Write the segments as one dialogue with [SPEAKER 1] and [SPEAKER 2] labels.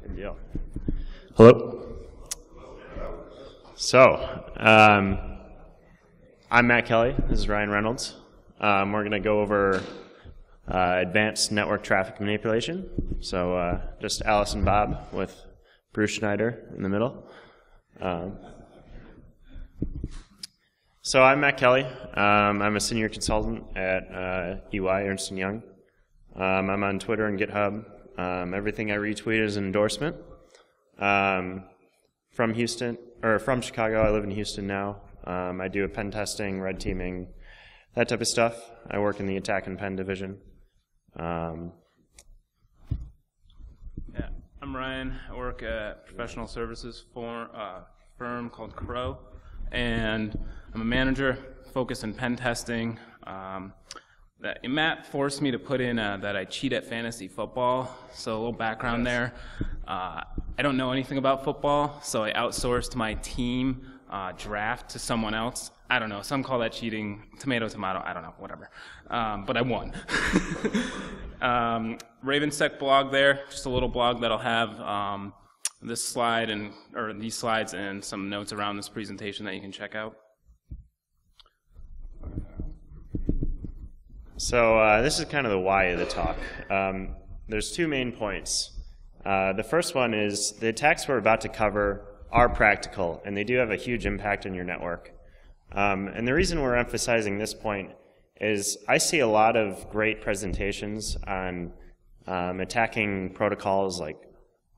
[SPEAKER 1] Good deal. Hello. So, I'm Matt Kelly. This is Ryan Reynolds. We're going to go over advanced network traffic manipulation. So, just Alice and Bob with Bruce Schneider in the middle. So I'm Matt Kelly. I'm a senior consultant at EY, Ernst & Young. I'm on Twitter and GitHub. Everything I retweet is an endorsement. From Houston, or from Chicago. I live in Houston now. I do pen testing, red teaming, that type of stuff. I work in the attack and pen division.
[SPEAKER 2] Yeah, I'm Ryan. I work at a professional services firm called Crow, and I'm a manager focused in pen testing. Matt forced me to put in that I cheat at fantasy football, so a little background there. I don't know anything about football, so I outsourced my team draft to someone else. I don't know, some call that cheating, tomato, tomato, I don't know, whatever. But I won. Ravensec blog there, just a little blog that'll have this slide or these slides and some notes around this presentation that you can check out.
[SPEAKER 1] So this is kind of the why of the talk. There's two main points. The first one is the attacks we're about to cover are practical, and they do have a huge impact on your network. And the reason we're emphasizing this point is I see a lot of great presentations on attacking protocols like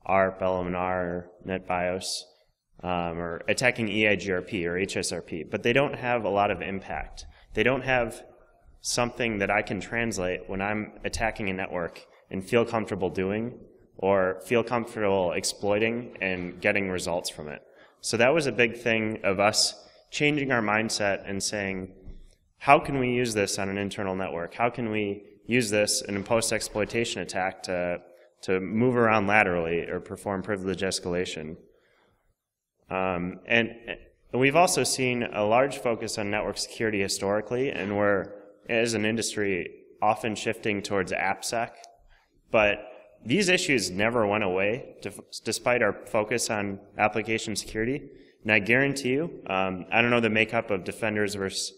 [SPEAKER 1] ARP, LMNR, NetBIOS, or attacking EIGRP or HSRP, but they don't have a lot of impact. They don't have something that I can translate when I'm attacking a network and feel comfortable doing or feel comfortable exploiting and getting results from it. So that was a big thing of us changing our mindset and saying, how can we use this on an internal network? How can we use this in a post-exploitation attack to move around laterally or perform privilege escalation? And we've also seen a large focus on network security historically, and we're, as an industry, often shifting towards AppSec. But these issues never went away, despite our focus on application security. And I guarantee you, I don't know the makeup of defenders versus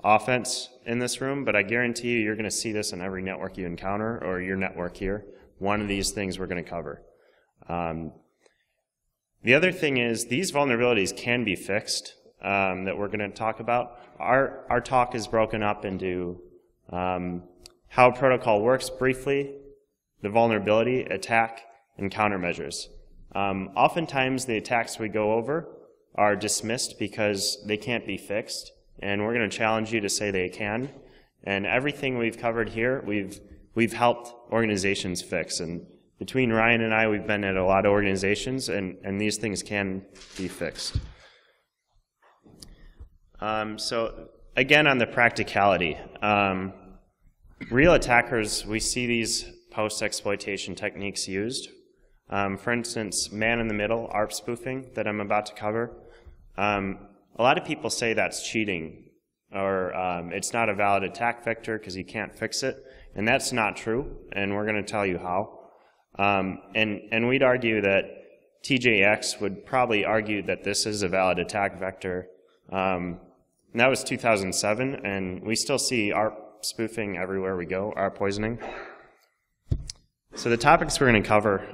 [SPEAKER 1] offense in this room, but I guarantee you you're going to see this in every network you encounter or your network here. One of these things we're going to cover. The other thing is these vulnerabilities can be fixed that we're going to talk about. Our talk is broken up into how a protocol works briefly, the vulnerability, attack, and countermeasures. Oftentimes the attacks we go over are dismissed because they can't be fixed, and we're going to challenge you to say they can. And everything we've covered here, we've helped organizations fix. And between Ryan and I, we've been at a lot of organizations, and these things can be fixed. So again, on the practicality, real attackers, we see these post-exploitation techniques used. For instance, man-in-the-middle, ARP spoofing, that I'm about to cover. A lot of people say that's cheating, or it's not a valid attack vector because you can't fix it, and that's not true, and we're going to tell you how. And we'd argue that TJX would probably argue that this is a valid attack vector. And that was 2007, and we still see ARP spoofing everywhere we go, ARP poisoning. So the topics we're going to cover,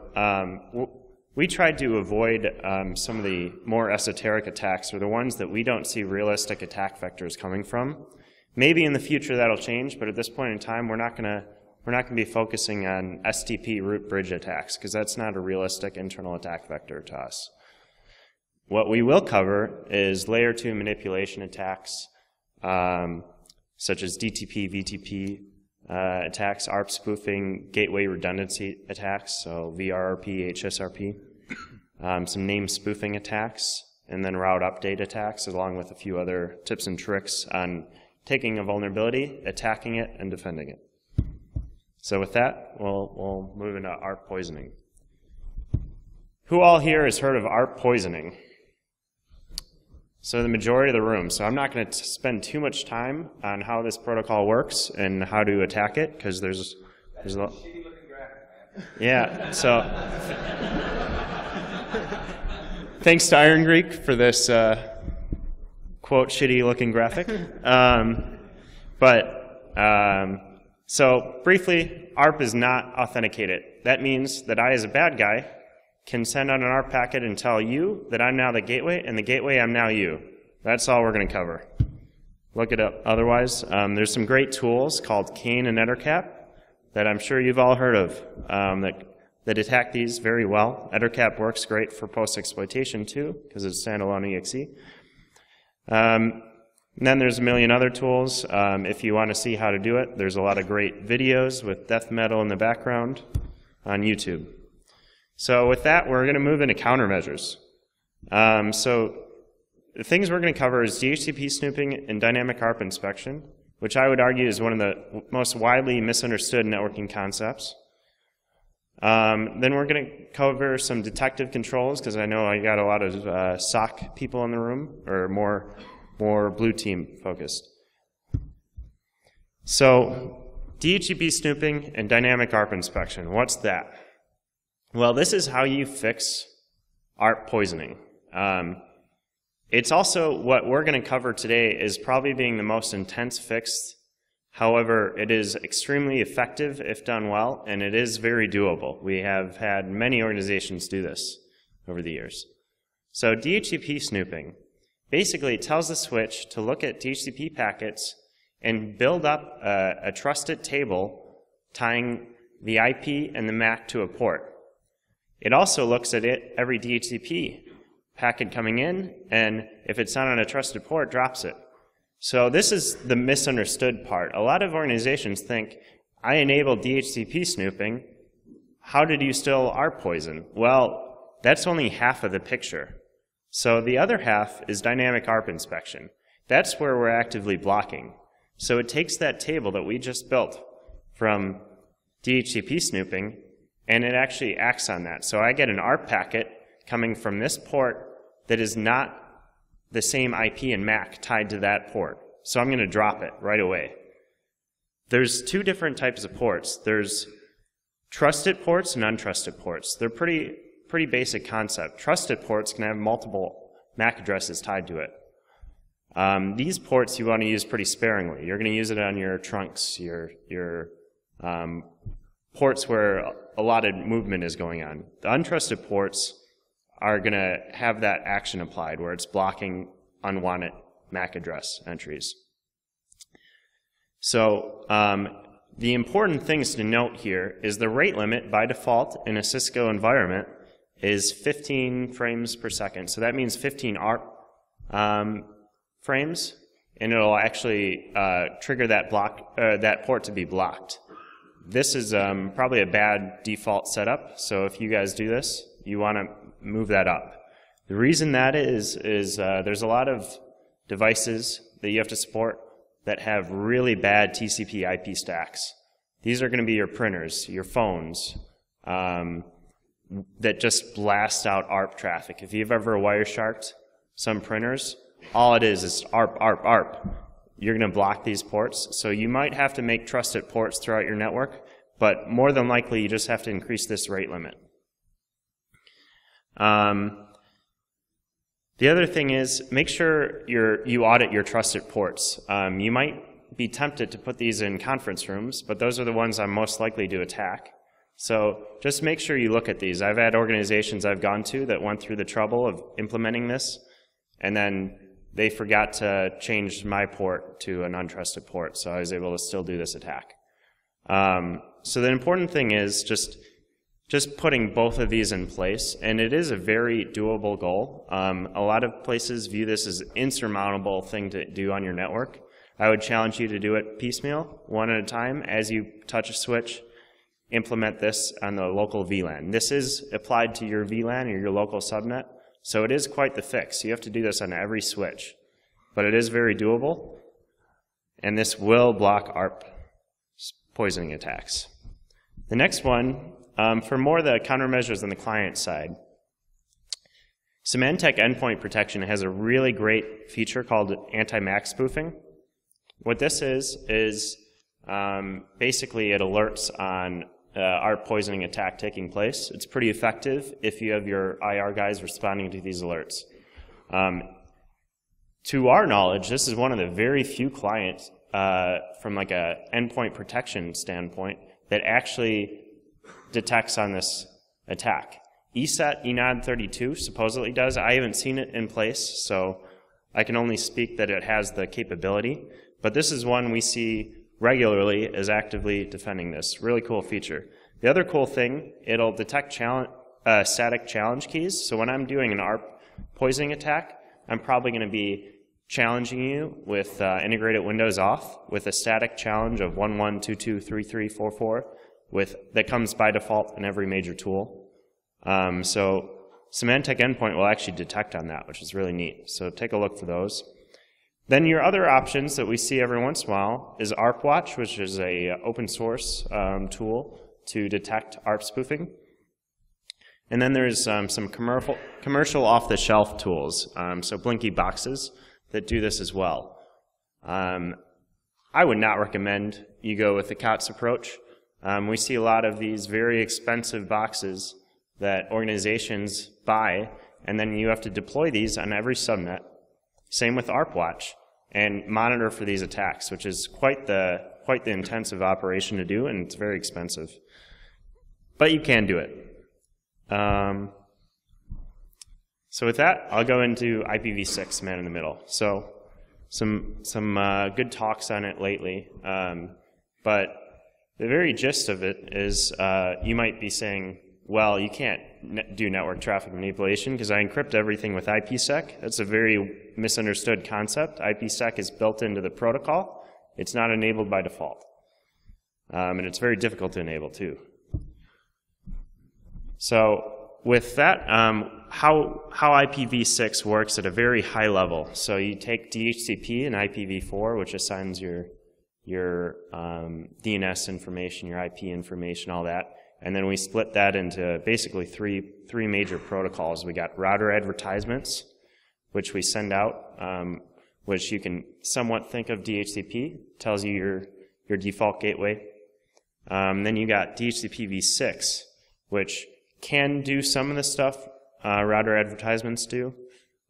[SPEAKER 1] we tried to avoid some of the more esoteric attacks, or the ones that we don't see realistic attack vectors coming from. Maybe in the future that'll change, but at this point in time, we're not going to be focusing on STP root bridge attacks, because that's not a realistic internal attack vector to us. What we will cover is layer 2 manipulation attacks, such as DTP, VTP attacks, ARP spoofing, gateway redundancy attacks, so VRRP, HSRP, some name spoofing attacks, and then route update attacks, along with a few other tips and tricks on taking a vulnerability, attacking it, and defending it. So with that, we'll move into ARP poisoning. Who all here has heard of ARP poisoning? So the majority of the room. So I'm not going to spend too much time on how this protocol works and how to attack it, because there's There's a lot. Yeah, so thanks to Iron Greek for this quote shitty looking graphic. So briefly, ARP is not authenticated. That means that I, as a bad guy, can send out an ARP packet and tell you that I'm now the gateway, and the gateway, I'm now you. That's all we're going to cover. Look it up otherwise. There's some great tools called Kane and EtterCap that I'm sure you've all heard of that attack these very well. EtterCap works great for post-exploitation too, because it's standalone EXE. And then there's a million other tools. If you want to see how to do it, there's a lot of great videos with death metal in the background on YouTube. So with that, we're going to move into countermeasures. So the things we're going to cover is DHCP snooping and dynamic ARP inspection, which I would argue is one of the most widely misunderstood networking concepts. Then we're going to cover some detective controls, because I know I got a lot of SOC people in the room, or more blue team focused. So DHCP snooping and dynamic ARP inspection, what's that? Well, this is how you fix ARP poisoning. It's also what we're going to cover today is probably being the most intense fix. However, it is extremely effective if done well, and it is very doable. We have had many organizations do this over the years. So DHCP snooping basically tells the switch to look at DHCP packets and build up a trusted table tying the IP and the MAC to a port. It also looks at every DHCP packet coming in, and if it's not on a trusted port, drops it. So this is the misunderstood part. A lot of organizations think, I enabled DHCP snooping, how did you still ARP poison? Well, that's only half of the picture. So the other half is dynamic ARP inspection. That's where we're actively blocking. So it takes that table that we just built from DHCP snooping, and it actually acts on that. So I get an ARP packet coming from this port that is not the same IP and MAC tied to that port. So I'm going to drop it right away. There's two different types of ports. There's trusted ports and untrusted ports. They're pretty basic concept. Trusted ports can have multiple MAC addresses tied to it. These ports you want to use pretty sparingly. You're going to use it on your trunks, your ports where a lot of movement is going on. The untrusted ports are going to have that action applied where it's blocking unwanted MAC address entries. So the important things to note here is the rate limit by default in a Cisco environment is 15 frames per second. So that means 15 ARP frames, and it'll actually trigger that port to be blocked. This is probably a bad default setup, so if you guys do this, you want to move that up. The reason that is there's a lot of devices that you have to support that have really bad TCP IP stacks. These are going to be your printers, your phones, that just blast out ARP traffic. If you've ever Wiresharked some printers, all it is ARP, ARP, ARP. You're going to block these ports, so you might have to make trusted ports throughout your network, but more than likely you just have to increase this rate limit. The other thing is, make sure you audit your trusted ports. You might be tempted to put these in conference rooms, but those are the ones I'm most likely to attack. So just make sure you look at these. I've had organizations I've gone to that went through the trouble of implementing this, and then they forgot to change my port to an untrusted port, so I was able to still do this attack. So the important thing is just putting both of these in place, and it is a very doable goal. A lot of places view this as an insurmountable thing to do on your network. I would challenge you to do it piecemeal, one at a time. As you touch a switch, implement this on the local VLAN. This is applied to your VLAN or your local subnet, so it is quite the fix. You have to do this on every switch, but it is very doable, and this will block ARP poisoning attacks. The next one, for more of the countermeasures on the client side, Symantec Endpoint Protection has a really great feature called anti-MAC spoofing. What this is Basically, it alerts on ARP poisoning attack taking place. It's pretty effective if you have your IR guys responding to these alerts. To our knowledge, this is one of the very few clients from like a endpoint protection standpoint that actually detects on this attack. ESET ENOD 32 supposedly does. I haven't seen it in place, so I can only speak that it has the capability. But this is one we see regularly as actively defending this. Really cool feature. The other cool thing, it'll detect static challenge keys. So when I'm doing an ARP poisoning attack, I'm probably going to be challenging you with integrated windows off with a static challenge of 11223344 that comes by default in every major tool. So Symantec Endpoint will actually detect on that, which is really neat. So take a look for those. Then your other options that we see every once in a while is ARP Watch, which is a open source tool to detect ARP spoofing. And then there's some commercial off-the-shelf tools, so Blinky boxes that do this as well. I would not recommend you go with the COTS approach. We see a lot of these very expensive boxes that organizations buy, and then you have to deploy these on every subnet. Same with ARP Watch, and monitor for these attacks, which is quite the intensive operation to do, and it's very expensive. But you can do it. So with that, I'll go into IPv6, man in the middle. So some good talks on it lately, but the very gist of it is you might be saying, well, you can't do network traffic manipulation because I encrypt everything with IPsec. That's a very misunderstood concept. IPsec is built into the protocol. It's not enabled by default. And it's very difficult to enable too. So with that, how IPv6 works at a very high level. So you take DHCP and IPv4, which assigns your DNS information, your IP information, all that. And then we split that into basically three major protocols. We got router advertisements, which we send out, which you can somewhat think of DHCP, tells you your default gateway. Then you got DHCP v6, which can do some of the stuff router advertisements do.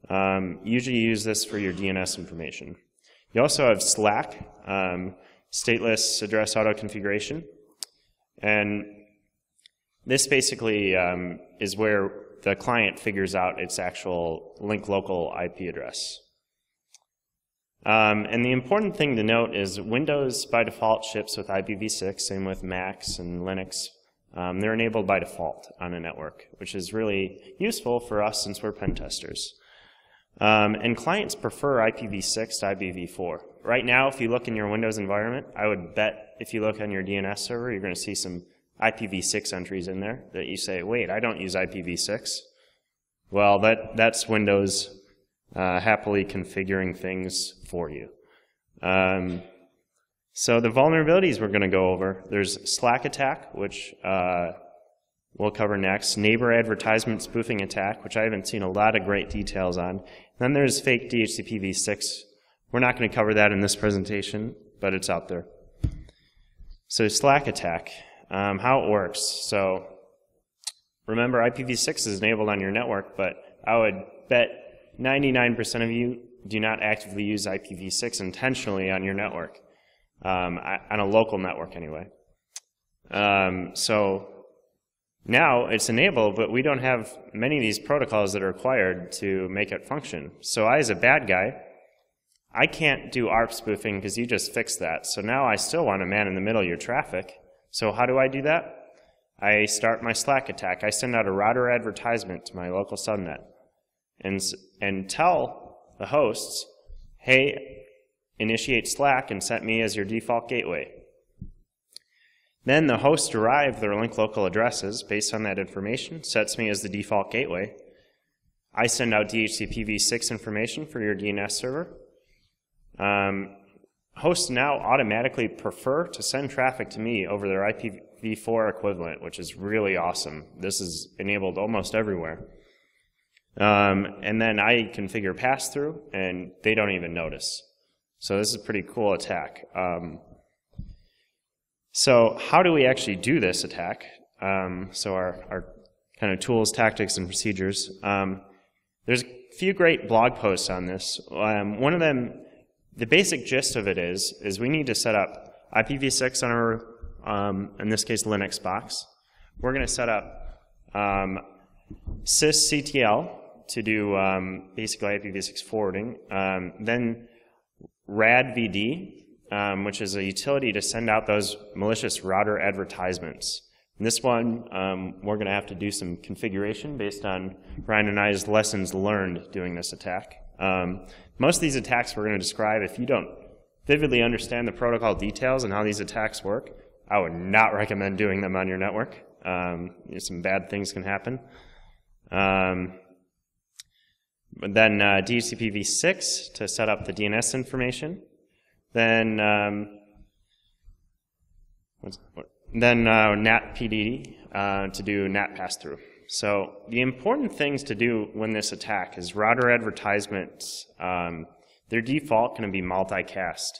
[SPEAKER 1] Usually you use this for your DNS information. You also have SLAC, stateless address auto configuration, and this basically is where the client figures out its actual link local IP address. And the important thing to note is Windows by default ships with IPv6, same with Macs and Linux. They're enabled by default on a network, which is really useful for us since we're pen testers. And clients prefer IPv6 to IPv4. Right now, if you look in your Windows environment, I would bet if you look on your DNS server, you're going to see some IPv6 entries in there that you say, wait, I don't use IPv6. Well, that's Windows happily configuring things for you. So the vulnerabilities we're going to go over, there's Slack attack, which we'll cover next, neighbor advertisement spoofing attack, which I haven't seen a lot of great details on. Then there's fake DHCP v6. We're not going to cover that in this presentation, but it's out there. So Slack attack. How it works. So remember, IPv6 is enabled on your network, but I would bet 99% of you do not actively use IPv6 intentionally on your network, on a local network anyway. So now it's enabled, but we don't have many of these protocols that are required to make it function. So I, as a bad guy, I can't do ARP spoofing because you just fixed that. So now I still want to man in the middle of your traffic. So how do I do that? I start my Slack attack. I send out a router advertisement to my local subnet and tell the hosts, hey, initiate Slack and set me as your default gateway. Then the hosts derive their link local addresses based on that information, sets me as the default gateway. I send out DHCP v6 information for your DNS server. Hosts now automatically prefer to send traffic to me over their IPv4 equivalent, which is really awesome. This is enabled almost everywhere. And then I configure pass-through, and they don't even notice. So this is a pretty cool attack. So how do we actually do this attack? So our kind of tools, tactics, and procedures. There's a few great blog posts on this. One of them, the basic gist of it is we need to set up IPv6 on our, in this case, Linux box. We're going to set up sysctl to do basically IPv6 forwarding, then radvd, which is a utility to send out those malicious router advertisements. In this one, we're going to have to do some configuration based on Ryan and I's lessons learned doing this attack. Most of these attacks we're going to describe, if you don't vividly understand the protocol details and how these attacks work, I would not recommend doing them on your network. Some bad things can happen. But then DHCP-v6 to set up the DNS information. Then NAT-PDD to do NAT pass-through. So the important things to do when this attack is router advertisements. Their default going to be multicast.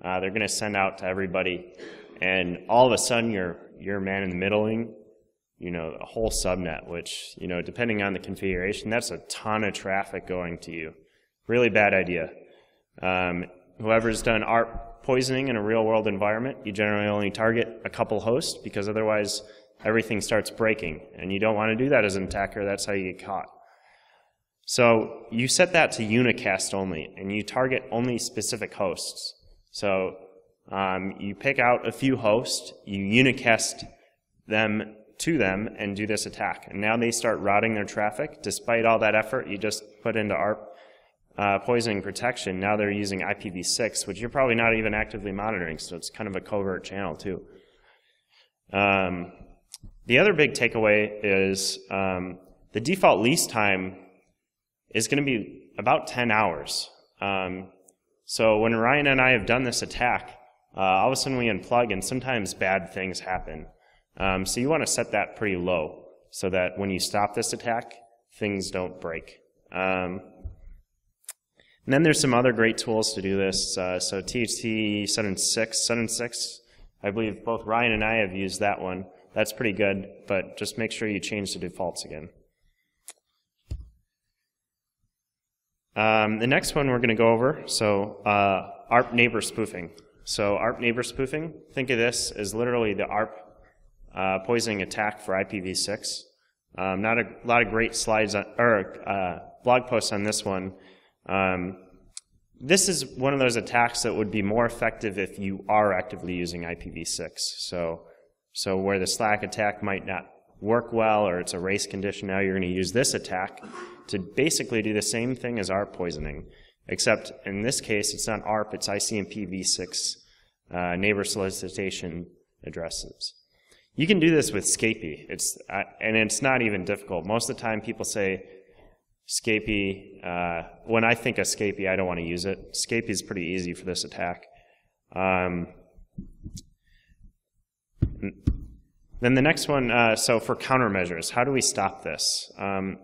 [SPEAKER 1] They're going to send out to everybody, and all of a sudden you're man in the middling, a whole subnet, which, depending on the configuration, that's a ton of traffic going to you. Really bad idea. Whoever's done ARP poisoning in a real-world environment, you generally only target a couple hosts because otherwise everything starts breaking, and you don't want to do that as an attacker. That's how you get caught. So you set that to unicast only, and you target only specific hosts. So you pick out a few hosts, you unicast them to them, and do this attack. And now they start routing their traffic. Despite all that effort you just put into ARP poisoning protection, now they're using IPv6, which you're probably not even actively monitoring, so it's kind of a covert channel too. The other big takeaway is the default lease time is going to be about 10 hours. So when Ryan and I have done this attack, all of a sudden we unplug and sometimes bad things happen. So you want to set that pretty low so that when you stop this attack, things don't break. And then there's some other great tools to do this. So THC 7.6, I believe both Ryan and I have used that one. That's pretty good, but just make sure you change the defaults again. The next one we're going to go over, so ARP neighbor spoofing. So ARP neighbor spoofing, think of this as literally the ARP poisoning attack for IPv6. Not a lot of great slides or blog posts on this one. This is one of those attacks that would be more effective if you are actively using IPv6. So where the Slack attack might not work well, or it's a race condition, now you're going to use this attack to basically do the same thing as ARP poisoning, except in this case it's not ARP, it's ICMP-v6 neighbor solicitation addresses. You can do this with Scapy, and it's not even difficult. Most of the time people say Scapy, when I think of Scapy I don't want to use it. Scapy is pretty easy for this attack. Then the next one, so for countermeasures, how do we stop this? I'm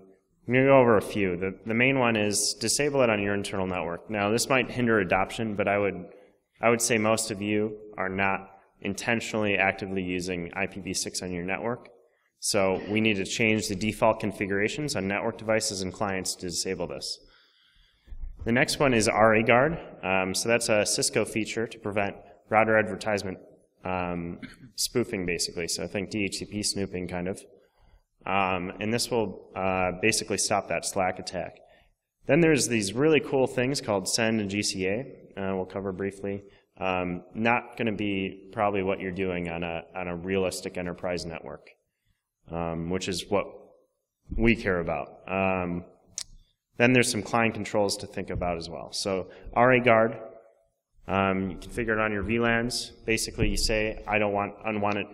[SPEAKER 1] going to go over a few. The main one is disable it on your internal network. Now this might hinder adoption, but I would say most of you are not intentionally actively using IPv6 on your network. So we need to change the default configurations on network devices and clients to disable this. The next one is RA Guard. So that's a Cisco feature to prevent router advertisement spoofing, basically. So I think DHCP snooping, kind of. And this will basically stop that Slack attack. Then there's these really cool things called Send and GCA. We'll cover briefly. Not going to be probably what you're doing on a realistic enterprise network, which is what we care about. Then there's some client controls to think about as well. So RA Guard, you configure it on your VLANs. Basically, you say, I don't want unwanted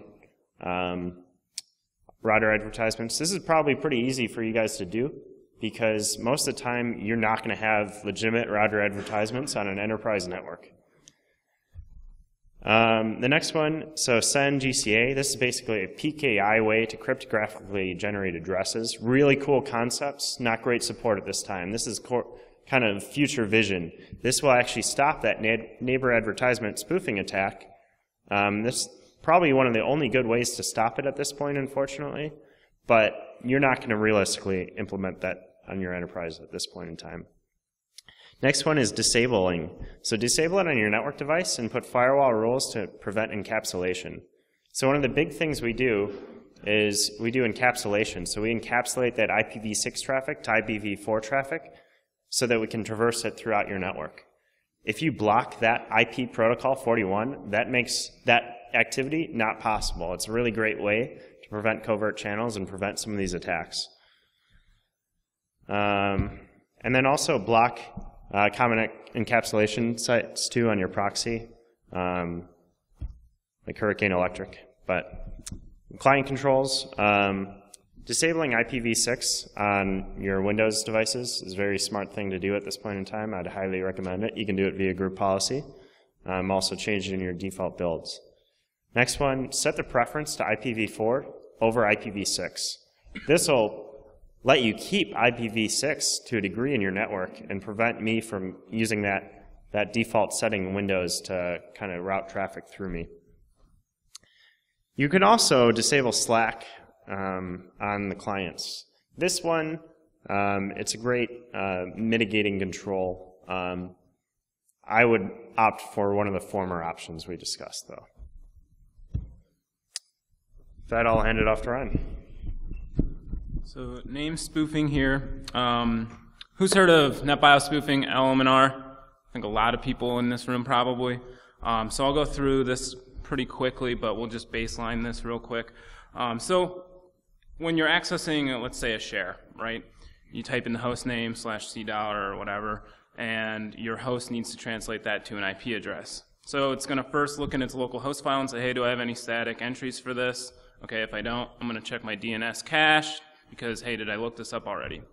[SPEAKER 1] router advertisements. This is probably pretty easy for you guys to do because most of the time you're not going to have legitimate router advertisements on an enterprise network. The next one, so Send GCA. This is basically a PKI way to cryptographically generate addresses. Really cool concepts, not great support at this time. This is kind of future vision. This will actually stop that neighbor advertisement spoofing attack. This probably one of the only good ways to stop it at this point, unfortunately, but you're not going to realistically implement that on your enterprise at this point in time. Next one is disabling. So disable it on your network device and put firewall rules to prevent encapsulation. So one of the big things we do is we do encapsulation. So we encapsulate that IPv6 traffic to IPv4 traffic so that we can traverse it throughout your network. If you block that IP protocol 41, that makes that activity not possible. It's a really great way to prevent covert channels and prevent some of these attacks. And then also block common encapsulation sites too on your proxy, like Hurricane Electric. But client controls, disabling IPv6 on your Windows devices is a very smart thing to do at this point in time. I'd highly recommend it. You can do it via group policy. Also change it in your default builds. Next one, set the preference to IPv4 over IPv6. This will let you keep IPv6 to a degree in your network and prevent me from using that default setting in Windows to kind of route traffic through me. You can also disable Slack on the clients. This one, it's a great mitigating control. I would opt for one of the former options we discussed, though. With that, I'll hand it off to Ryan.
[SPEAKER 2] So name spoofing here. Who's heard of NetBIOS spoofing, LMNR? I think a lot of people in this room probably. So I'll go through this pretty quickly, but we'll just baseline this real quick. So when you're accessing, let's say, a share, right? You type in the host name /$C$ or whatever, and your host needs to translate that to an IP address. So it's going to first look in its local host file and say, hey, do I have any static entries for this? Okay, if I don't, I'm going to check my DNS cache because, hey, did I look this up already?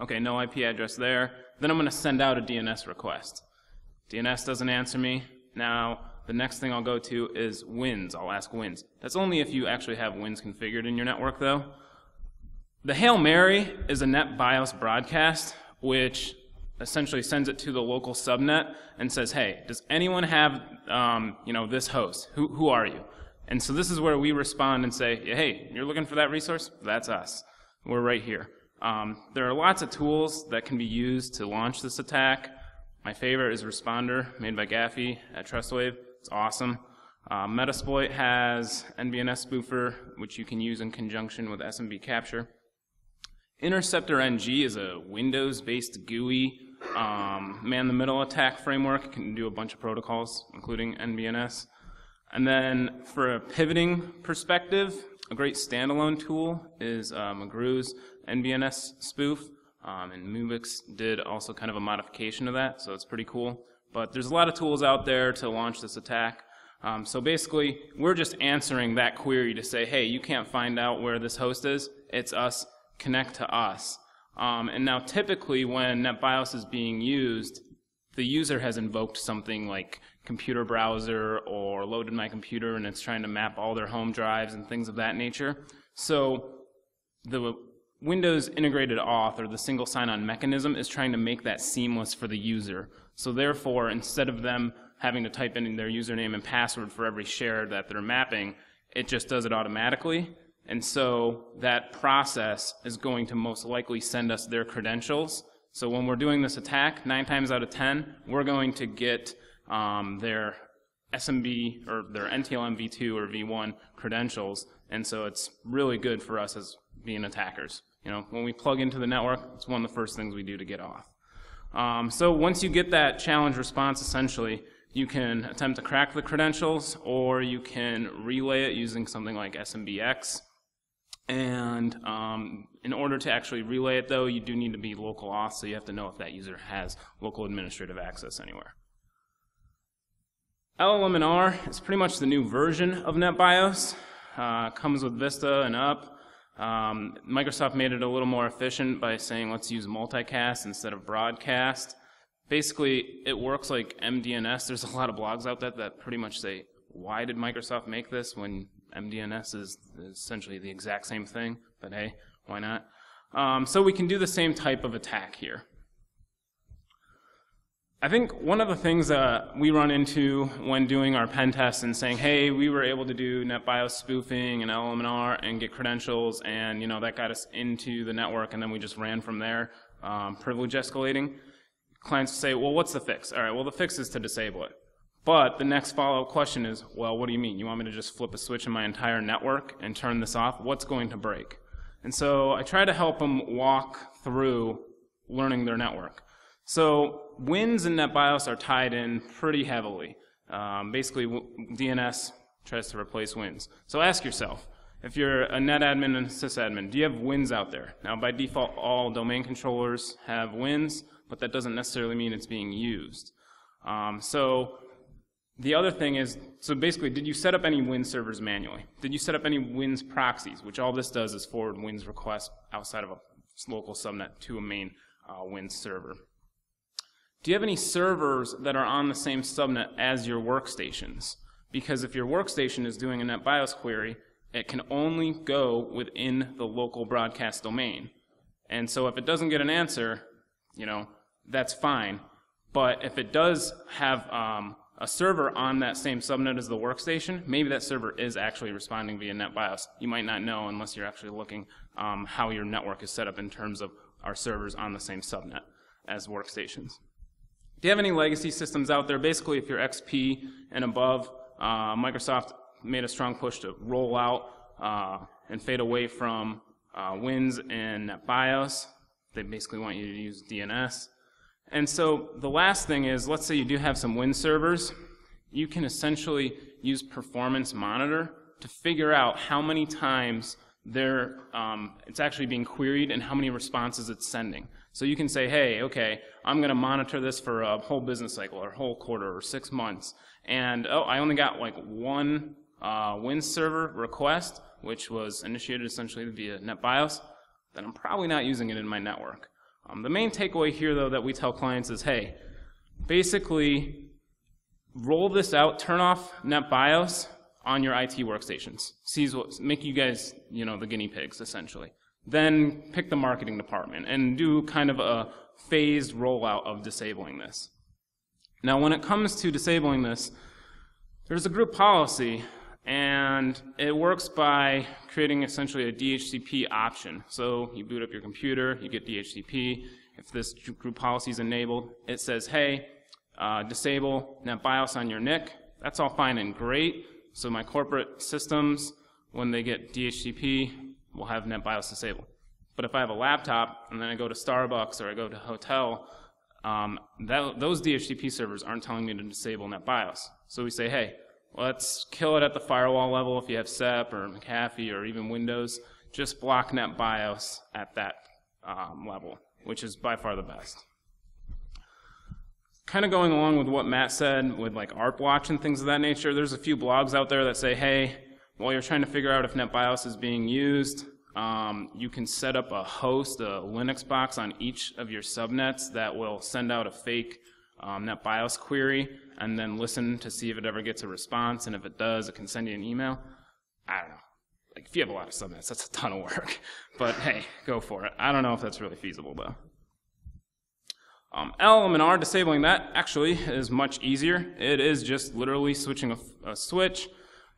[SPEAKER 2] Okay, no IP address there. Then I'm going to send out a DNS request. DNS doesn't answer me. Now, the next thing I'll go to is WINS. I'll ask WINS. That's only if you actually have WINS configured in your network, though. The Hail Mary is a NetBIOS broadcast, which essentially sends it to the local subnet and says, hey, does anyone have this host? Who are you? And so this is where we respond and say, hey, you're looking for that resource? That's us. We're right here. There are lots of tools that can be used to launch this attack. My favorite is Responder, made by Gaffey at TrustWave. It's awesome. Metasploit has NBNS Spoofer, which you can use in conjunction with SMB capture. Interceptor NG is a Windows-based GUI man-the-middle attack framework. It can do a bunch of protocols, including NBNS. And then for a pivoting perspective, a great standalone tool is McGrew's NBNS spoof. And Mubix did also kind of a modification of that, so it's pretty cool. But there's a lot of tools out there to launch this attack. So basically, we're just answering that query to say, hey, you can't find out where this host is. It's us. Connect to us. And now typically when NetBIOS is being used, the user has invoked something like computer browser or loaded my computer, and it's trying to map all their home drives and things of that nature. So the Windows integrated auth, or the single sign-on mechanism, is trying to make that seamless for the user. So therefore, instead of them having to type in their username and password for every share that they're mapping, it just does it automatically. And so that process is going to most likely send us their credentials. So when we're doing this attack, 9 times out of 10, we're going to get their SMB or their NTLM v2 or v1 credentials. And so it's really good for us as being attackers. You know, when we plug into the network, it's one of the first things we do to get off. So once you get that challenge response, essentially, you can attempt to crack the credentials, or you can relay it using something like SMBX. And in order to actually relay it, though, you do need to be local auth, so you have to know if that user has local administrative access anywhere. LLMNR is pretty much the new version of NetBIOS. Comes with Vista and up. Microsoft made it a little more efficient by saying let's use multicast instead of broadcast. Basically, it works like MDNS. There's a lot of blogs out there that pretty much say, why did Microsoft make this when MDNS is essentially the exact same thing? But hey, why not? So we can do the same type of attack here. I think one of the things that we run into when doing our pen tests and saying, hey, we were able to do NetBIOS spoofing and LM&R and get credentials, and that got us into the network, and then we just ran from there, privilege escalating. Clients say, well, what's the fix? All right, well, the fix is to disable it. But the next follow-up question is, well, what do you mean? You want me to just flip a switch in my entire network and turn this off? What's going to break? And so I try to help them walk through learning their network. So WINS and NetBIOS are tied in pretty heavily. Basically, DNS tries to replace WINS. So ask yourself, if you're a netadmin and a sysadmin, do you have WINS out there? Now, by default, all domain controllers have WINS, but that doesn't necessarily mean it's being used. So the other thing is, so basically, did you set up any WINS servers manually? Did you set up any WINS proxies, which all this does is forward WINS requests outside of a local subnet to a main WINS server? Do you have any servers that are on the same subnet as your workstations? Because if your workstation is doing a NetBIOS query, it can only go within the local broadcast domain. And so if it doesn't get an answer, that's fine. But if it does have a server on that same subnet as the workstation, maybe that server is actually responding via NetBIOS. You might not know unless you're actually looking how your network is set up in terms of our servers on the same subnet as workstations. Do you have any legacy systems out there? Basically, if you're XP and above, Microsoft made a strong push to roll out and fade away from WINS and NetBIOS. They basically want you to use DNS. And so the last thing is, let's say you do have some WINS servers. You can essentially use Performance Monitor to figure out how many times it's actually being queried and how many responses it's sending. So you can say, hey, okay, I'm going to monitor this for a whole business cycle or a whole quarter or 6 months. And, oh, I only got like one WINS server request, which was initiated essentially via NetBIOS. Then I'm probably not using it in my network. The main takeaway here, though, that we tell clients is, hey, basically roll this out, turn off NetBIOS on your IT workstations. Make you guys, the guinea pigs, essentially. Then pick the marketing department and do kind of a phased rollout of disabling this. Now, when it comes to disabling this, there's a group policy, and it works by creating essentially a DHCP option. So you boot up your computer, you get DHCP. If this group policy is enabled, it says, hey, disable NetBIOS on your NIC. That's all fine and great. So my corporate systems, when they get DHCP, will have NetBIOS disabled. But if I have a laptop and then I go to Starbucks or I go to a hotel, those DHCP servers aren't telling me to disable NetBIOS. So we say, hey, let's kill it at the firewall level if you have SEP or McAfee or even Windows. Just block NetBIOS at that level, which is by far the best. Kind of going along with what Matt said with like ARP Watch and things of that nature, there's a few blogs out there that say, hey, while you're trying to figure out if NetBIOS is being used, you can set up a host, a Linux box on each of your subnets that will send out a fake NetBIOS query and then listen to see if it ever gets a response, and if it does, it can send you an email. I don't know. Like, if you have a lot of subnets, that's a ton of work. But hey, go for it. I don't know if that's really feasible, though. LM&R, disabling that actually is much easier. It is just literally switching a switch,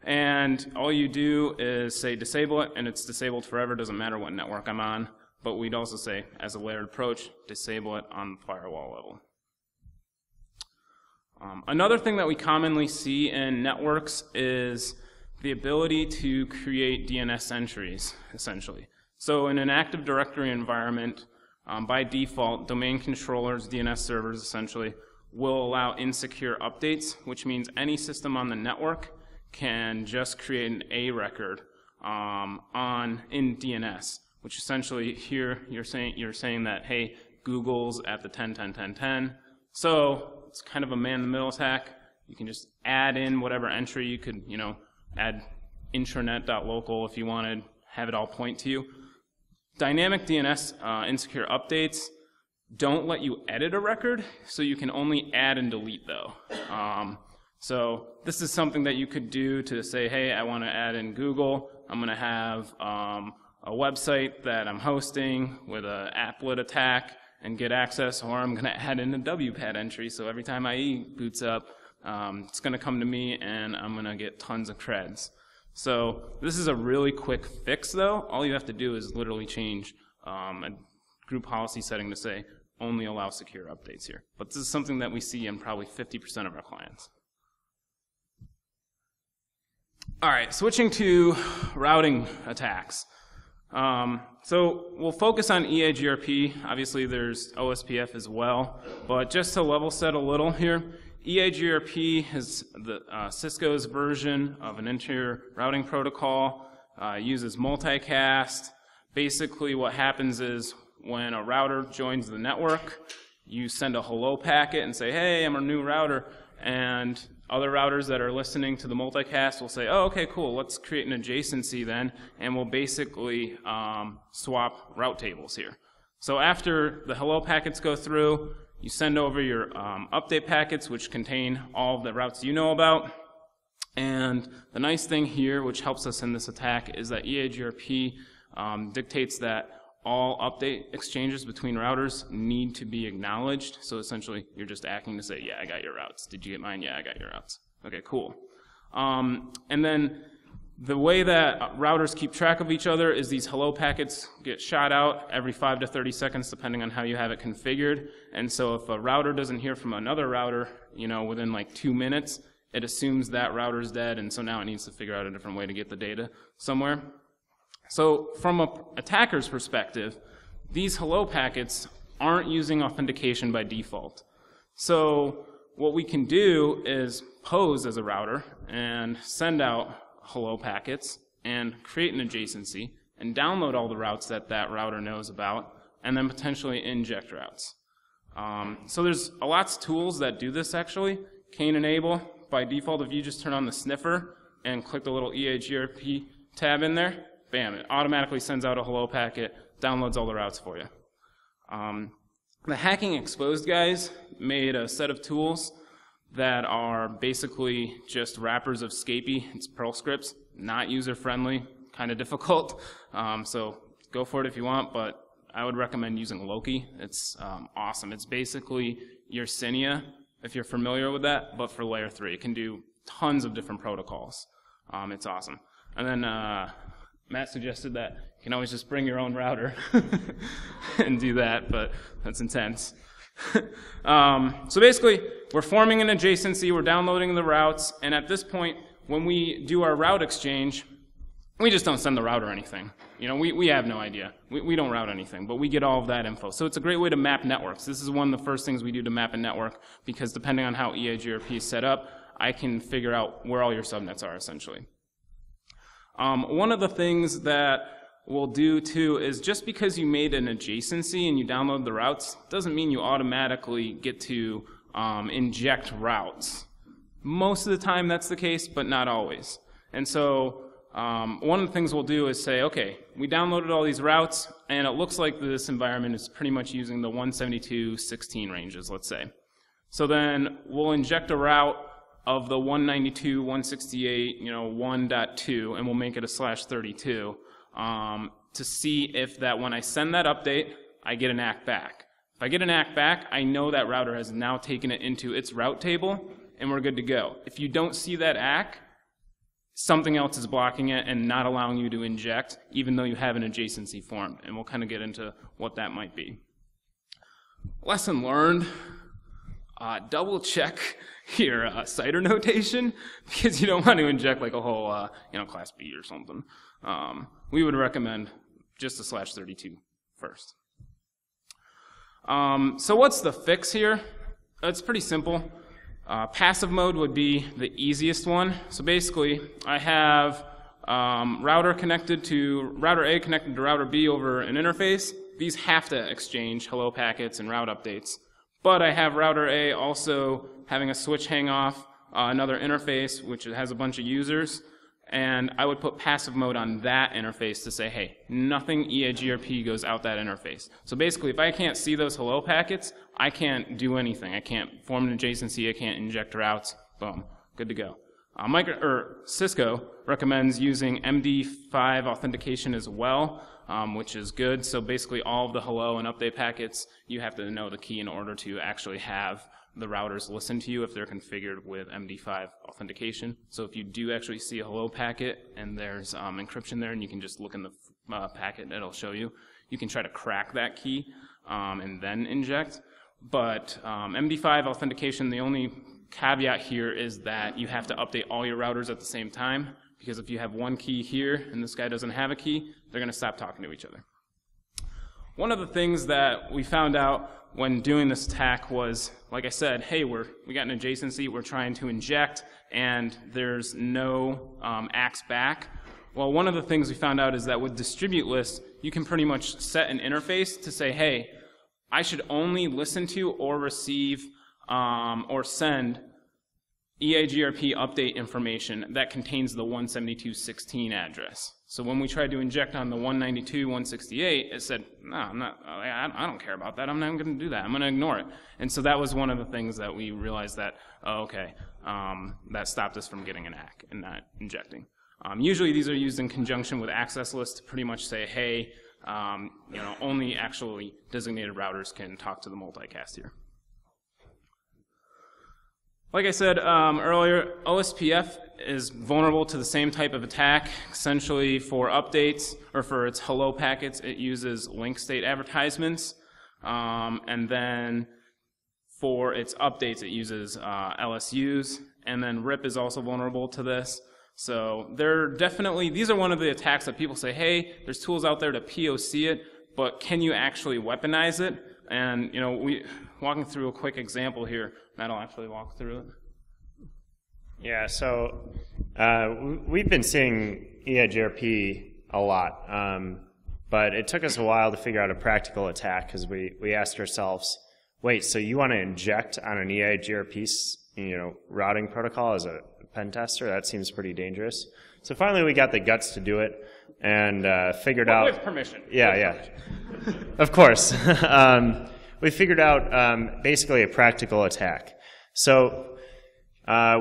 [SPEAKER 2] and all you do is say disable it, and it's disabled forever. Doesn't matter what network I'm on. But we'd also say, as a layered approach, disable it on the firewall level. Another thing that we commonly see in networks is the ability to create DNS entries, essentially. So in an Active Directory environment, by default, domain controllers, DNS servers, essentially, will allow insecure updates, which means any system on the network can just create an A record in DNS, which essentially here you're saying that, hey, Google's at the 10.10.10.10. So it's kind of a man-in-the-middle attack. You can just add in whatever entry. You could, add intranet.local if you wanted, have it all point to you. Dynamic DNS insecure updates don't let you edit a record, so you can only add and delete, though. So this is something that you could do to say, hey, I want to add in Google. I'm going to have a website that I'm hosting with an applet attack, and get access, or I'm going to add in a WPAD entry, so every time IE boots up, it's going to come to me, and I'm going to get tons of creds. So this is a really quick fix, though. All you have to do is literally change a group policy setting to say, only allow secure updates here. But this is something that we see in probably 50% of our clients. All right, switching to routing attacks. So we'll focus on EIGRP. Obviously, there's OSPF as well. But just to level set a little here, EIGRP is Cisco's version of an interior routing protocol. Uses multicast. Basically, what happens is when a router joins the network, you send a hello packet and say, hey, I'm a new router. And other routers that are listening to the multicast will say, oh, okay, cool, let's create an adjacency then, and we'll basically swap route tables here. So after the hello packets go through, you send over your update packets, which contain all of the routes you know about. And the nice thing here, which helps us in this attack, is that EIGRP dictates that all update exchanges between routers need to be acknowledged. So essentially, you're just acting to say, yeah, I got your routes. Did you get mine? Yeah, I got your routes. Okay, cool. And then the way that routers keep track of each other is these hello packets get shot out every 5 to 30 seconds, depending on how you have it configured. And so if a router doesn't hear from another router, within like 2 minutes, it assumes that router's dead, and so now it needs to figure out a different way to get the data somewhere. So from an attacker's perspective, these hello packets aren't using authentication by default. So what we can do is pose as a router and send out hello packets and create an adjacency and download all the routes that that router knows about and then potentially inject routes. So there's lots of tools that do this actually. Cane enable, by default, if you just turn on the sniffer and click the little EIGRP tab in there, bam, it automatically sends out a hello packet, downloads all the routes for you. The Hacking Exposed guys made a set of tools that are basically just wrappers of Scapy. It's Perl scripts, not user-friendly, kind of difficult. So go for it if you want, but I would recommend using Loki. It's awesome. It's basically your Cinia, if you're familiar with that, but for layer 3. It can do tons of different protocols. It's awesome. And then Matt suggested that you can always just bring your own router and do that, but that's intense. So basically, we're forming an adjacency, we're downloading the routes, and at this point, when we do our route exchange, we just don't send the router anything. We have no idea. We don't route anything, but we get all of that info. So it's a great way to map networks. This is one of the first things we do to map a network, because depending on how EIGRP is set up, I can figure out where all your subnets are, essentially. One of the things that we'll do too is just because you made an adjacency and you download the routes doesn't mean you automatically get to inject routes. Most of the time that's the case, but not always. And so one of the things we'll do is say, okay, we downloaded all these routes and it looks like this environment is pretty much using the 172.16 ranges, let's say. So then we'll inject a route of the 192.168, 1.2, and we'll make it a /32 to see if that when I send that update, I get an ACK back. If I get an ACK back, I know that router has now taken it into its route table, and we're good to go. If you don't see that ACK, something else is blocking it and not allowing you to inject, even though you have an adjacency formed, and we'll kind of get into what that might be. Lesson learned. Double check your CIDR notation, because you don't want to inject like a whole class B or something. We would recommend just a /32 first. So what's the fix here? It's pretty simple. Passive mode would be the easiest one. So basically, I have router A connected to router B over an interface. These have to exchange hello packets and route updates. But I have router A also having a switch hang off another interface, which has a bunch of users, and I would put passive mode on that interface to say, hey, nothing EIGRP goes out that interface. So basically, if I can't see those hello packets, I can't do anything. I can't form an adjacency, I can't inject routes, boom, good to go. Cisco recommends using MD5 authentication as well, which is good. So basically all of the hello and update packets, you have to know the key in order to actually have the routers listen to you if they're configured with MD5 authentication. So if you do actually see a hello packet and there's encryption there, and you can just look in the packet, it'll show you. You can try to crack that key and then inject. But MD5 authentication, the only caveat here is that you have to update all your routers at the same time, because if you have one key here and this guy doesn't have a key, they're going to stop talking to each other. One of the things that we found out when doing this attack was, like I said, hey, we got an adjacency, we're trying to inject, and there's no axe back. Well, one of the things we found out is that with distribute lists, you can pretty much set an interface to say, hey, I should only listen to or receive or send EIGRP update information that contains the 172.16 address. So when we tried to inject on the 192.168, it said, no, I don't care about that. I'm not going to do that. I'm going to ignore it. And so that was one of the things that we realized that, oh, okay, that stopped us from getting an ACK and not injecting. Usually these are used in conjunction with access lists to pretty much say, hey, only actually designated routers can talk to the multicast here. Like I said earlier, OSPF is vulnerable to the same type of attack. Essentially, for updates or for its hello packets, it uses link state advertisements. And then for its updates, it uses LSUs. And then RIP is also vulnerable to this. So these are one of the attacks that people say, hey, there's tools out there to POC it, but can you actually weaponize it? And walking through a quick example here, Matt will actually walk through it.
[SPEAKER 1] Yeah, so we've been seeing EIGRP a lot, but it took us a while to figure out a practical attack because we asked ourselves, wait, so you want to inject on an EIGRP routing protocol as a pen tester? That seems pretty dangerous. So finally we got the guts to do it and figured out...
[SPEAKER 2] With permission.
[SPEAKER 1] Yeah. Of course. We figured out basically a practical attack. So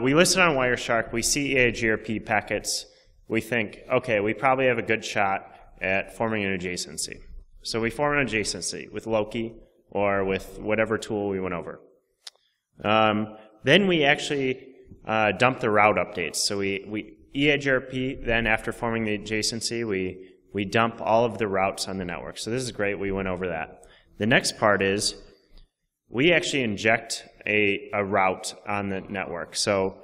[SPEAKER 1] we listen on Wireshark, we see EIGRP packets, we think, okay, we probably have a good shot at forming an adjacency. So we form an adjacency with Loki or with whatever tool we went over. Then we actually dump the route updates. So we EIGRP, then after forming the adjacency, we dump all of the routes on the network. So this is great, we went over that. The next part is we actually inject a route on the network. So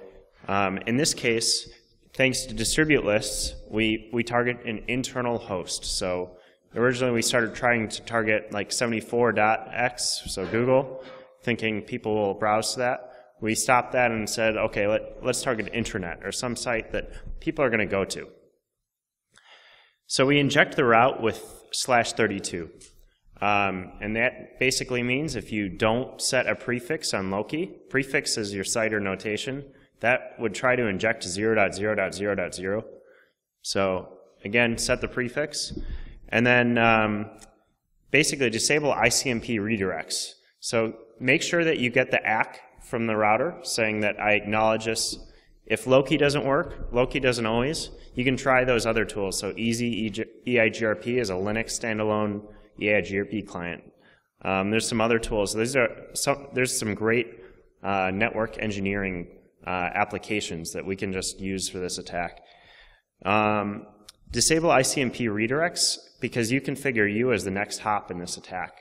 [SPEAKER 1] in this case, thanks to distribute lists, we target an internal host. So originally we started trying to target like 74.x, so Google, thinking people will browse to that. We stopped that and said, okay, let's target intranet or some site that people are going to go to. So we inject the route with /32. And that basically means if you don't set a prefix on Loki, prefix is your CIDR notation, that would try to inject 0.0.0.0. So again, set the prefix. And then basically disable ICMP redirects. So make sure that you get the ACK from the router saying that I acknowledge this. If Loki doesn't work, Loki doesn't always, you can try those other tools. So Easy EIGRP is a Linux standalone EIGRP client. There's some other tools. There's some great network engineering applications that we can just use for this attack. Disable ICMP redirects because you configure you as the next hop in this attack.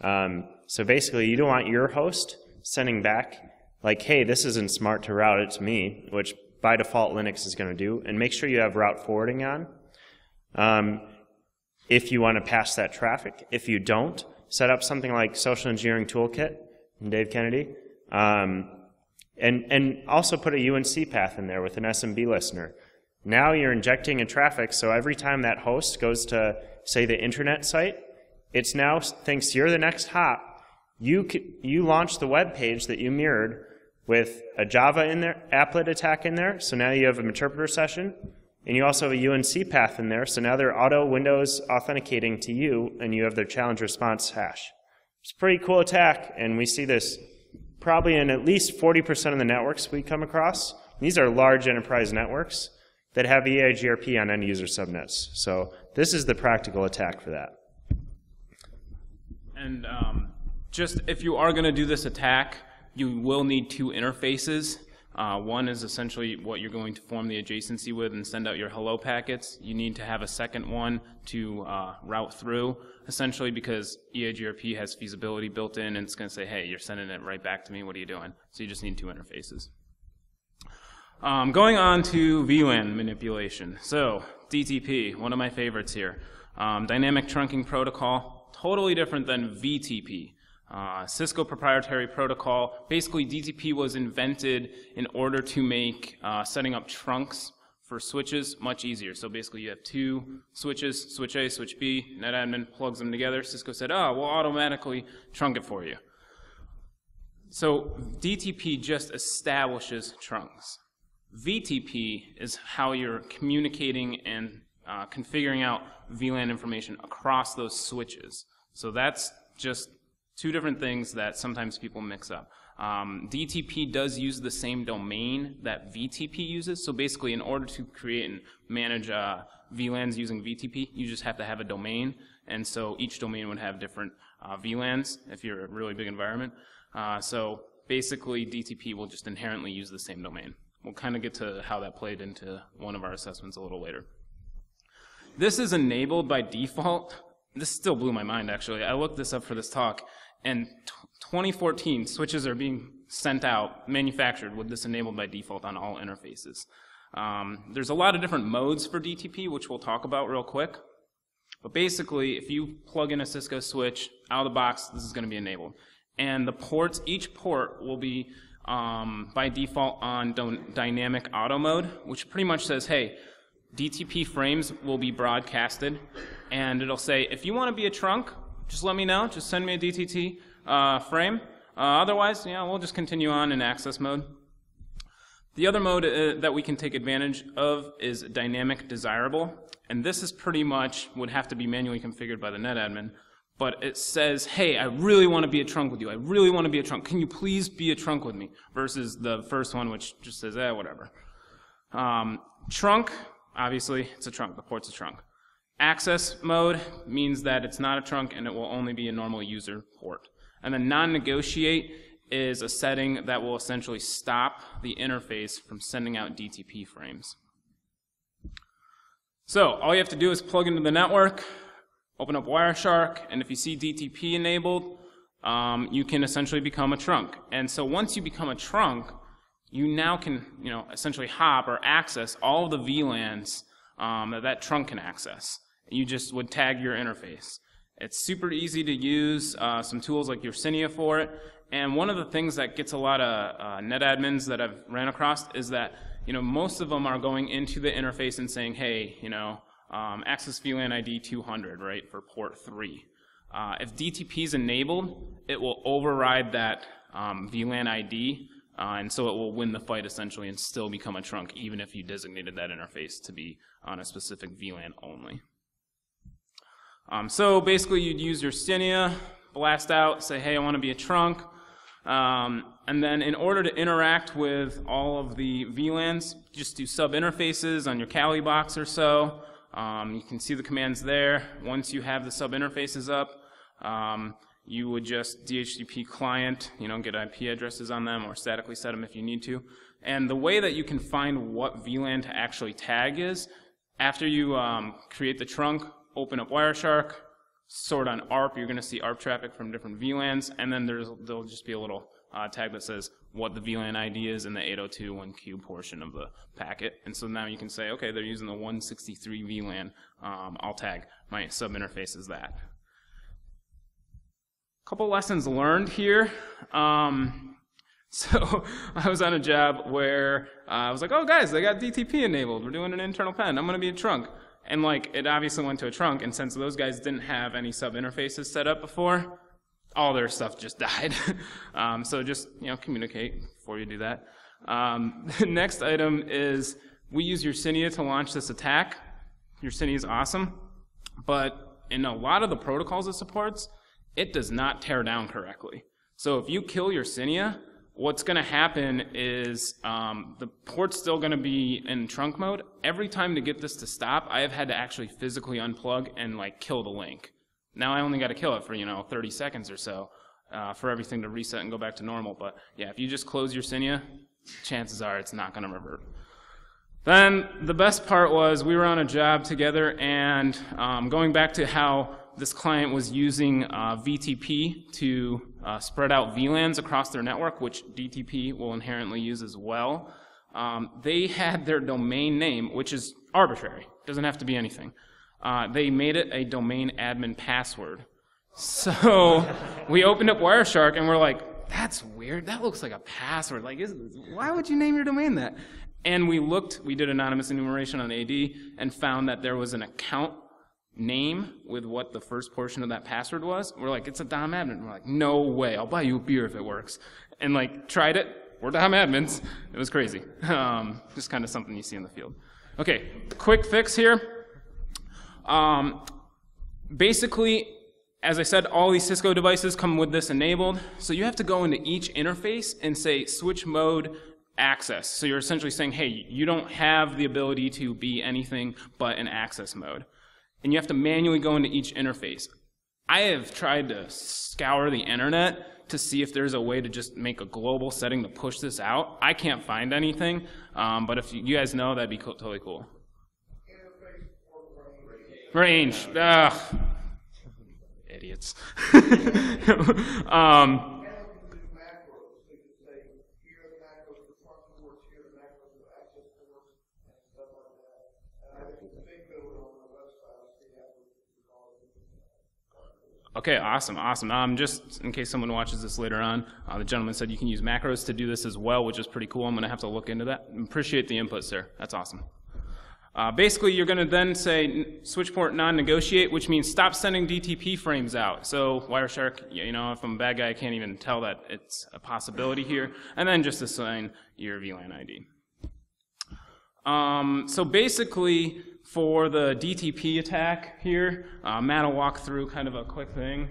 [SPEAKER 1] So basically, you don't want your host sending back like, hey, this isn't smart to route it to me, which by default Linux is going to do, and make sure you have route forwarding on. If you want to pass that traffic. If you don't, set up something like Social Engineering Toolkit from Dave Kennedy, and also put a UNC path in there with an SMB listener. Now you're injecting in traffic, so every time that host goes to, say, the intranet site, it's now thinks you're the next hop. You launch the web page that you mirrored with a Java in there, applet attack in there, so now you have an interpreter session, and you also have a UNC path in there, so now they're auto Windows authenticating to you, and you have their challenge response hash. It's a pretty cool attack, and we see this probably in at least 40% of the networks we come across. These are large enterprise networks that have EIGRP on end user subnets. So this is the practical attack for that.
[SPEAKER 2] And just if you are going to do this attack, you will need two interfaces. One is essentially what you're going to form the adjacency with and send out your hello packets. You need to have a second one to route through, essentially because EIGRP has feasibility built in, and it's going to say, hey, you're sending it right back to me, what are you doing? So you just need two interfaces. Going on to VLAN manipulation. So DTP, one of my favorites here. Dynamic trunking protocol, totally different than VTP. Cisco proprietary protocol. Basically, DTP was invented in order to make setting up trunks for switches much easier. So basically, you have two switches, switch A, switch B, NetAdmin plugs them together. Cisco said, oh, we'll automatically trunk it for you. So DTP just establishes trunks. VTP is how you're communicating and configuring out VLAN information across those switches. So that's just two different things that sometimes people mix up. DTP does use the same domain that VTP uses. So basically, in order to create and manage VLANs using VTP, you just have to have a domain. And so each domain would have different VLANs if you're a really big environment. So basically, DTP will just inherently use the same domain. We'll kind of get to how that played into one of our assessments a little later. This is enabled by default. This still blew my mind, actually. I looked this up for this talk, and 2014 switches are being sent out, manufactured with this enabled by default on all interfaces. There's a lot of different modes for DTP, which we'll talk about real quick. But basically, if you plug in a Cisco switch out of the box, this is going to be enabled. And the ports, each port will be by default on dynamic auto mode, which pretty much says, hey, DTP frames will be broadcasted, and it'll say, if you want to be a trunk, just let me know, just send me a DTT frame. Otherwise, yeah, we'll just continue on in access mode. The other mode that we can take advantage of is dynamic desirable, and this is pretty much would have to be manually configured by the NetAdmin. But it says, hey, I really want to be a trunk with you. I really want to be a trunk. Can you please be a trunk with me? Versus the first one, which just says, whatever. Trunk, obviously, it's a trunk. The port's a trunk. Access mode means that it's not a trunk and it will only be a normal user port. And then non-negotiate is a setting that will essentially stop the interface from sending out DTP frames. So all you have to do is plug into the network, open up Wireshark, and if you see DTP enabled, you can essentially become a trunk. And so once you become a trunk, you now can, essentially hop or access all of the VLANs that trunk can access. You just would tag your interface. It's super easy to use, some tools like Yersinia for it. And one of the things that gets a lot of NetAdmins that I've ran across is that, most of them are going into the interface and saying, hey, access VLAN ID 200, right, for port 3. If DTP is enabled, it will override that VLAN ID, and so it will win the fight essentially and still become a trunk, even if you designated that interface to be on a specific VLAN only. So basically, you'd use your Yersinia, blast out, say, hey, I want to be a trunk. And then in order to interact with all of the VLANs, just do sub-interfaces on your Kali box or so. You can see the commands there. Once you have the sub-interfaces up, you would just DHCP client, get IP addresses on them or statically set them if you need to. And the way that you can find what VLAN to actually tag is, after you create the trunk, open up Wireshark, sort on ARP, you're going to see ARP traffic from different VLANs, and then there'll just be a little tag that says what the VLAN ID is in the 802.1q portion of the packet. And so now you can say, okay, they're using the 163 VLAN. I'll tag my sub-interface as that. Couple lessons learned here. So I was on a job where I was like, oh guys, they got DTP enabled. We're doing an internal pen. I'm going to be a trunk. And it obviously went to a trunk, and since those guys didn't have any sub-interfaces set up before, all their stuff just died. So just, communicate before you do that. The next item is we use Yersinia to launch this attack. Yersinia is awesome, but in a lot of the protocols it supports, it does not tear down correctly. So if you kill Yersinia, what's going to happen is the port's still going to be in trunk mode. Every time to get this to stop, I have had to actually physically unplug and like kill the link. Now I only got to kill it for 30 seconds or so for everything to reset and go back to normal. But yeah, if you just close your Cynia, chances are it's not going to revert. Then the best part was we were on a job together, and going back to how this client was using VTP to spread out VLANs across their network, which DTP will inherently use as well. They had their domain name, which is arbitrary, doesn't have to be anything. They made it a domain admin password. So we opened up Wireshark and we're like, that's weird, that looks like a password. Like, why would you name your domain that? And we did anonymous enumeration on AD and found that there was an account name with what the first portion of that password was. We're like, it's a DOM admin. We're like, no way, I'll buy you a beer if it works. And like, tried it, we're DOM admins. It was crazy. Just kind of something you see in the field. Okay, quick fix here. Basically, as I said, all these Cisco devices come with this enabled. So you have to go into each interface and say switch mode access. So you're essentially saying, hey, you don't have the ability to be anything but an access mode. And you have to manually go into each interface. I have tried to scour the internet to see if there's a way to just make a global setting to push this out. I can't find anything, but if you guys know, that'd be totally cool. Range. Ugh. Idiots. Okay, awesome. Just in case someone watches this later on, the gentleman said you can use macros to do this as well, which is pretty cool. I'm going to have to look into that. Appreciate the input, sir. That's awesome. Basically, you're going to then say switch port non-negotiate, which means stop sending DTP frames out. So Wireshark, if I'm a bad guy, I can't even tell that it's a possibility here. And then just assign your VLAN ID. So basically, for the DTP attack here, Matt will walk through kind of a quick thing.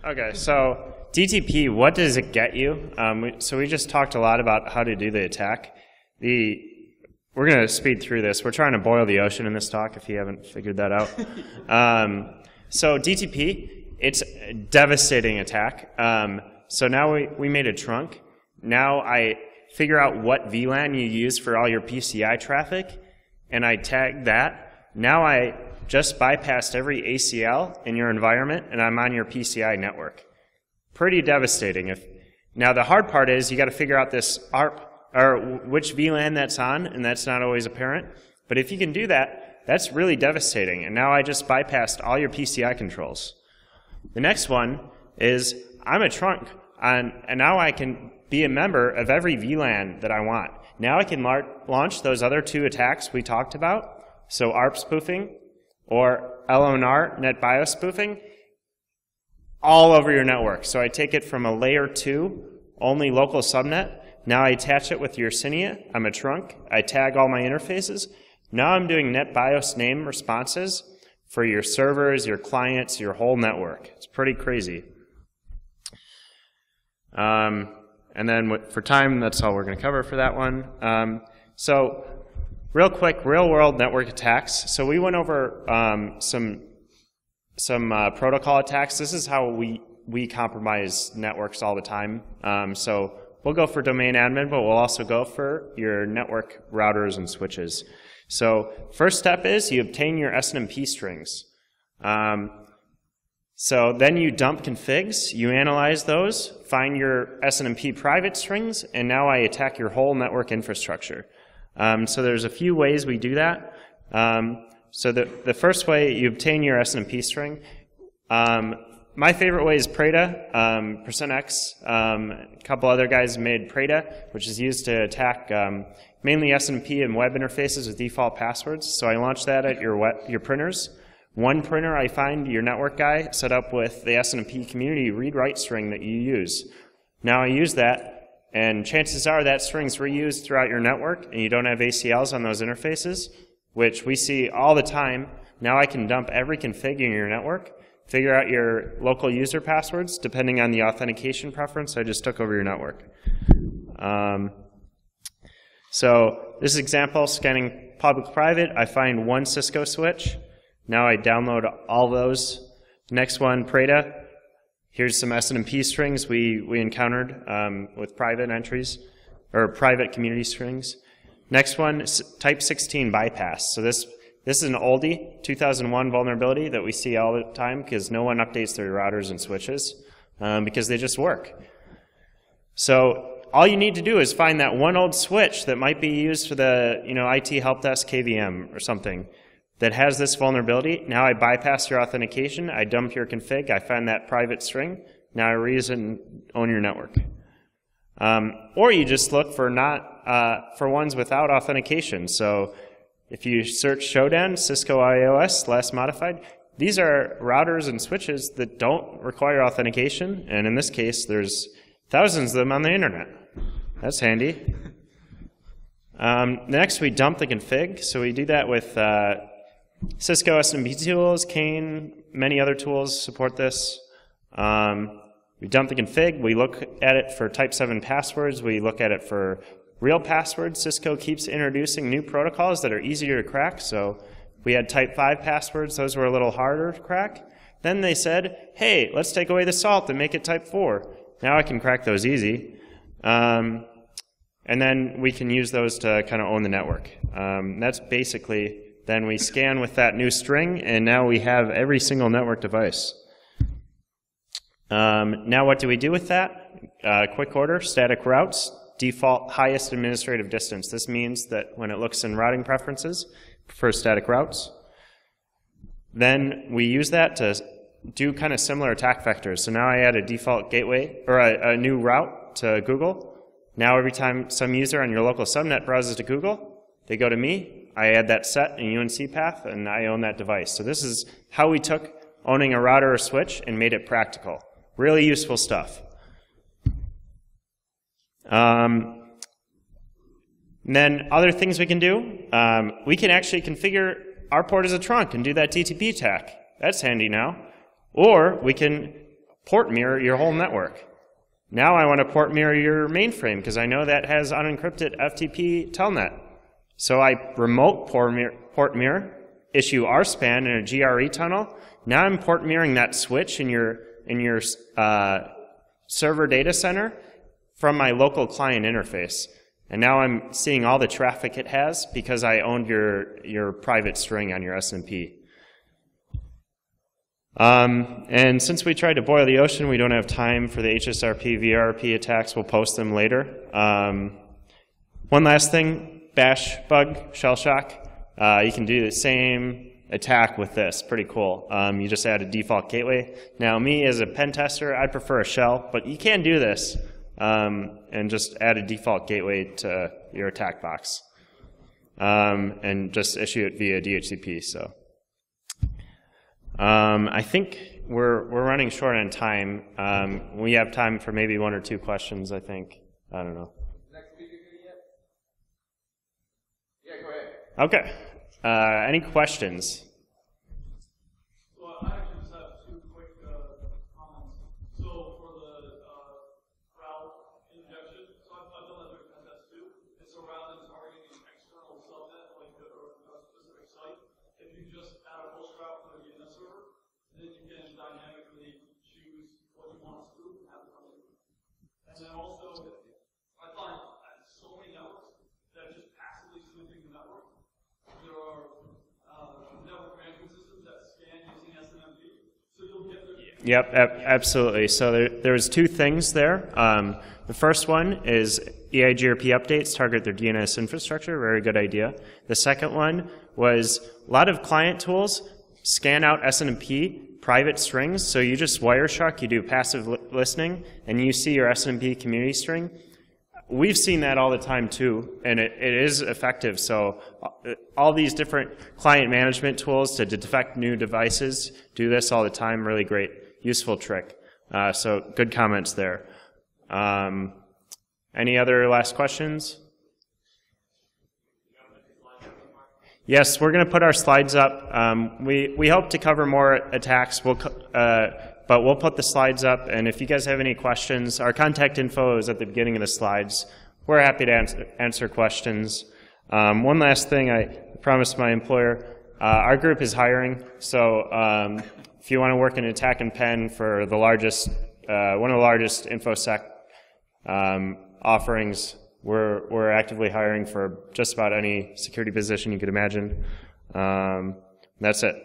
[SPEAKER 1] Okay, so DTP, what does it get you? So we just talked a lot about how to do the attack. We're going to speed through this. We're trying to boil the ocean in this talk, if you haven't figured that out. So DTP, it's a devastating attack. So now we made a trunk. Now I figure out what VLAN you use for all your PCI traffic, and I tag that. Now I just bypassed every ACL in your environment, and I'm on your PCI network. Pretty devastating. Now the hard part is you got to figure out this ARP, or which VLAN that's on, and that's not always apparent. But if you can do that, that's really devastating. And now I just bypassed all your PCI controls. The next one is I'm a trunk, and now I can be a member of every VLAN that I want. Now I can launch those other two attacks we talked about, so ARP spoofing or LNR, NetBIOS spoofing, all over your network. So I take it from a layer 2, only local subnet. Now I attach it with your Cynia. I'm a trunk. I tag all my interfaces. Now I'm doing NetBIOS name responses for your servers, your clients, your whole network. It's pretty crazy. And then for time, that's all we're going to cover for that one. So real quick, real-world network attacks. So we went over some protocol attacks. This is how we compromise networks all the time. So we'll go for domain admin, but we'll also go for your network routers and switches. So first step is you obtain your SNMP strings. So then you dump configs, you analyze those, find your SNMP private strings, and now I attack your whole network infrastructure. So there's a few ways we do that. So the first way, you obtain your SNMP string. My favorite way is Prada, %X. A couple other guys made Prada, which is used to attack mainly SNMP and web interfaces with default passwords. So I launch that at your printers. One printer I find your network guy set up with the SNMP community read-write string that you use. Now I use that, and chances are that string's reused throughout your network, and you don't have ACLs on those interfaces, which we see all the time. Now I can dump every config in your network. figure out your local user passwords depending on the authentication preference I just took over your network. So this example, scanning public-private, I find one Cisco switch. Now I download all those. Next one, Prada. Here's some SNMP strings we encountered with private entries, or private community strings. Next one, type 16 bypass. So this is an oldie, 2001 vulnerability that we see all the time because no one updates their routers and switches because they just work. So all you need to do is find that one old switch that might be used for the IT help desk KVM or something that has this vulnerability. Now I bypass your authentication, I dump your config, I find that private string, now I reuse it and own your network. Or you just look for for ones without authentication. So if you search Shodan, Cisco IOS, last modified, these are routers and switches that don't require authentication, and in this case there's thousands of them on the internet. That's handy. Next, we dump the config. So we do that with Cisco SMB tools, Kane, many other tools support this. We dump the config. We look at it for type 7 passwords. We look at it for real passwords. Cisco keeps introducing new protocols that are easier to crack. So we had type 5 passwords. Those were a little harder to crack. Then they said, hey, let's take away the salt and make it type 4. Now I can crack those easy. And then we can use those to kind of own the network. That's basically, then we scan with that new string, and now we have every single network device. Now what do we do with that? Quick order, static routes, default highest administrative distance. This means that when it looks in routing preferences, prefers static routes. Then we use that to do kind of similar attack vectors. So now I add a default gateway, or a new route to Google. Now every time some user on your local subnet browses to Google, they go to me, I add that set in UNC path, and I own that device. So this is how we took owning a router or switch and made it practical. Really useful stuff. And then other things we can do, we can actually configure our port as a trunk and do that TTP attack. That's handy now. Or we can port mirror your whole network. Now I want to port mirror your mainframe because I know that has unencrypted FTP telnet. So I remote port mirror, issue RSPAN in a GRE tunnel. Now I'm port mirroring that switch in your server data center from my local client interface. And now I'm seeing all the traffic it has because I owned your private string on your SNMP. And since we tried to boil the ocean, we don't have time for the HSRP, VRP attacks. We'll post them later. One last thing, bash bug, shell shock. You can do the same attack with this. Pretty cool. You just add a default gateway. Now, me as a pen tester, I'd prefer a shell, but you can do this and just add a default gateway to your attack box and just issue it via DHCP. So. I think we're running short on time. We have time for maybe 1 or 2 questions, I think. I don't know.
[SPEAKER 3] Next speaker yet? Yeah, go ahead.
[SPEAKER 1] Okay. Any questions?
[SPEAKER 4] Well, I actually just have 2 quick comments. So for the route injection, so I've done that with pen too. It's a route that's targeting an external subnet, like or a specific site. If you just add a host route for the DNS server, then you can dynamically choose what you want to spoof and have it come in. And then also, I find so many networks that are just passively spoofing the network. There are network management systems that scan using SNMP, so you'll get the...
[SPEAKER 1] Yep, absolutely. So there's 2 things there. The first one is EIGRP updates target their DNS infrastructure. Very good idea. The second one was a lot of client tools scan out SNMP private strings. So you just Wireshark, you do passive listening, and you see your SNMP community string. We've seen that all the time too, and it is effective. So all these different client management tools to detect new devices do this all the time. Really great, useful trick. So good comments there. Any other last questions? Yes, we're going to put our slides up. We hope to cover more attacks, but we'll put the slides up, and if you guys have any questions, our contact info is at the beginning of the slides. We're happy to answer questions. One last thing I promised my employer, our group is hiring, so if you want to work in attack and pen for the largest, one of the largest InfoSec offerings, we're actively hiring for just about any security position you could imagine. That's it.